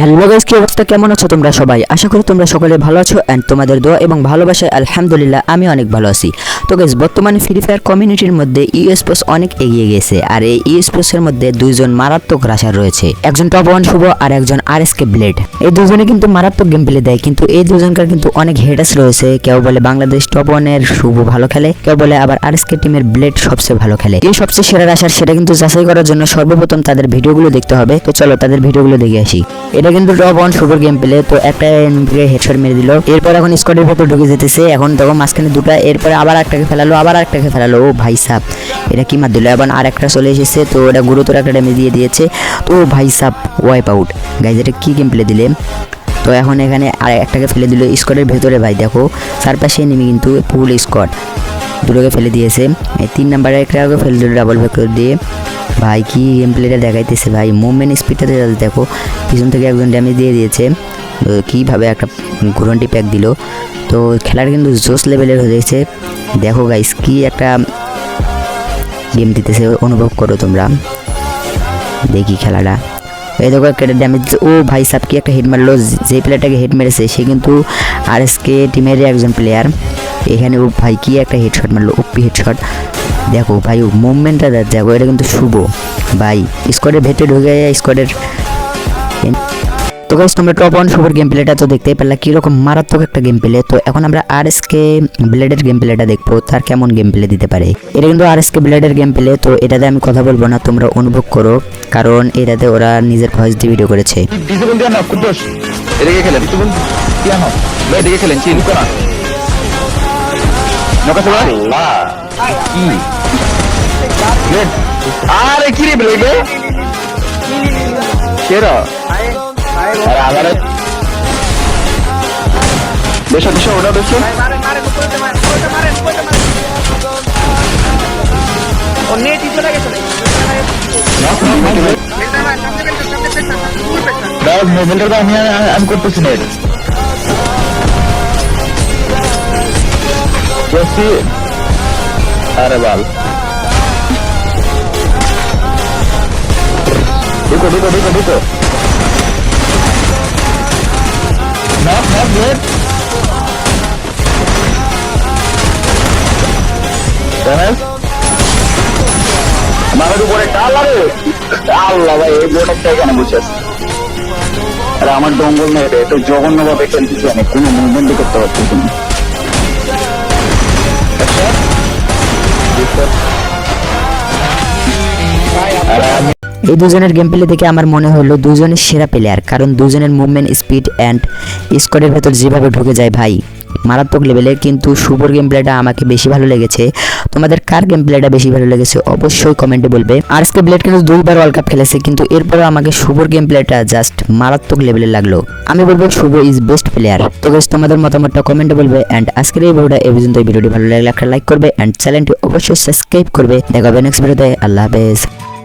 Hello guys, কি অবস্থা, কেমন আছো তোমরা সবাই? আশা করি তোমরা সকলে ভালো আছো এন্ড তোমাদের দোয়া এবং ভালোবাসায় আলহামদুলিল্লাহ আমি অনেক ভালো আছি। তো গাইস, বর্তমানে ফ্রি ফায়ার কমিউনিটির মধ্যে ইস্পোর্টস অনেক এগিয়ে গেছে আর এই ইস্পোর্টসের মধ্যে দুইজন মারাত্মক রাশার রয়েছে, একজন টপ 1 শুভ আর একজন আরএসকে ব্লেড। এই দুজনে কিন্তু মারাত্মক গেম প্লে দেয়, কিন্তু এই দুজনকার কিন্তু অনেক হেটার্স রয়েছে। কেউ বলে বাংলাদেশ টপ 1 এর শুভ ভালো খেলে, কেউ বলে আবার আরএসকে টিমের ব্লেড সবচেয়ে ভালো খেলে। এই সবচেয়ে সেরা রাশার সেটা কিন্তু যাচাই করার জন্য সর্বপ্রথম তাদের ভিডিওগুলো দেখতে হবে। তো চলো তাদের ভিডিওগুলো দেখে আসি। এটা কিন্তু টপ 1 শুভর গেম প্লে। তো একটা এনিমিকে হেডশট মেরে দিল, এরপর এখন স্কোয়াডের ভেতর ঢুকে যেতেছে। এখন দেখো মাঝখানে দুটো, এরপরে আবার একটাকে ফেলালো, আবার একটাকে ফেলালো। ও ভাই সাহ, এটা কি মার দিল। এবার আর একটা চলে এসেছে, তো এটা গুরুতর একটা ড্যামেজ দিয়ে দিয়েছে। তো ভাই সাহ, ওয়াইপ আউট। গাইজ এটা কি গেম প্লে দিলে। তো এখন এখানে আর একটাকে ফেলে দিল স্কোয়াডের ভেতরে। ভাই দেখো চারপাশে এনিমি কিন্তু ফুল স্কোয়াড, দুটোকে ফেলে দিয়েছে। এই 3 নাম্বারে একটাকে ফেলে দিল ডাবল ভেক্টর দিয়ে। ভাই কি গেম প্লেটা দেখাইতেছে ভাই, মুভমেন্ট স্পিডটা দেখো, পিছন থেকে একজন ড্যামেজ দিয়ে দিয়েছে। কীভাবে একটা ঘুরন্টি প্যাক দিল। তো খেলাটা কিন্তু জোস লেভেলের হয়ে গেছে। দেখো গাইস কি একটা গেম দিতেছে, অনুভব করো তোমরা। দেখি খেলাটা, এই দেখো একটা ড্যামেজ। ও ভাই সাব কি একটা হেড মারলো, যে প্লেয়ারটাকে হেড মেরেছে সে কিন্তু আরএসকে টিমের একজন প্লেয়ার। এখানে ও ভাই কি একটা হেডশট মারলো, ওপি হেডশট। দেখো ভাই ও মুভমেন্টটা দেখো, এটা কিন্তু শুভ ভাই স্কোয়াডের ভেতরে ঢুকে স্কোয়াডের। তো গাইস তোমরা টপ 1 শুভর গেম প্লেটা তো দেখতেই পারলা কিরকম মারাত্মক একটা গেম প্লে। তো এখন আমরা আরএসকে ব্লেডের গেম প্লেটা দেখবো, তার কেমন গেম প্লে দিতে পারে। এটা কিন্তু আরএসকে ব্লেডের গেম প্লে। তো এটাতে আমি কথা বলবো না, তোমরা অনুভব করো, কারণ এটাতে ওরা নিজের ভয়েস দিয়ে ভিডিও করেছে। আরে কি রে ব্লেড কেরা আরে আমারে দেশা দেশা ওটা দেশা ও নেট চলে গেছে দাও মোবাইলটা আমি করতেছি না জেসি। আরে বাল देखो देखो देखो देखो नॉक नॉक गुड डैमेज हमारे উপরে টাল আরে আল্লাহ ভাই এই বোনটা কেন বুঝছস। আরে আমার ডঙ্গল না, এটা জঘন্যভাবে খেলতেছি, আমি কোনো মুভমেন্ট করতে পারতেছি না। এই দুজনের গেম প্লে দেখে আমার মনে হলো দুজনের সেরা প্লেয়ার, কারণ দুজনের মুভমেন্ট স্পিড অ্যান্ড স্কোয়াডের ভেতর যেভাবে ঢুকে যায় ভাই মারাত্মক লেভেলের। কিন্তু শুভর গেম প্লেটা আমাকে বেশি ভালো লেগেছে। তোমাদের কার গেম প্লেটা বেশি ভালো লেগেছে অবশ্যই কমেন্টে বলবে। আরএসকে ব্লেড কিন্তু 2বার ওয়ার্ল্ড কাপ খেলেছে, কিন্তু এরপরেও আমাকে শুভর গেম প্লেটা জাস্ট মারাত্মক লেভেলের লাগলো। আমি বলবো শুভ ইজ বেস্ট প্লেয়ার। তো গাইস তোমাদের মতামতটা কমেন্টে বলবে এন্ড আজকের এই ভিডিওটা এই পর্যন্ত। ভিডিওটি ভালো লাগলে একটা লাইক করবে এন্ড চ্যানেলটি অবশ্যই সাবস্ক্রাইব করবে। দেখা হবে নেক্সট ভিডিওতে। আল্লাহ হাফেজ।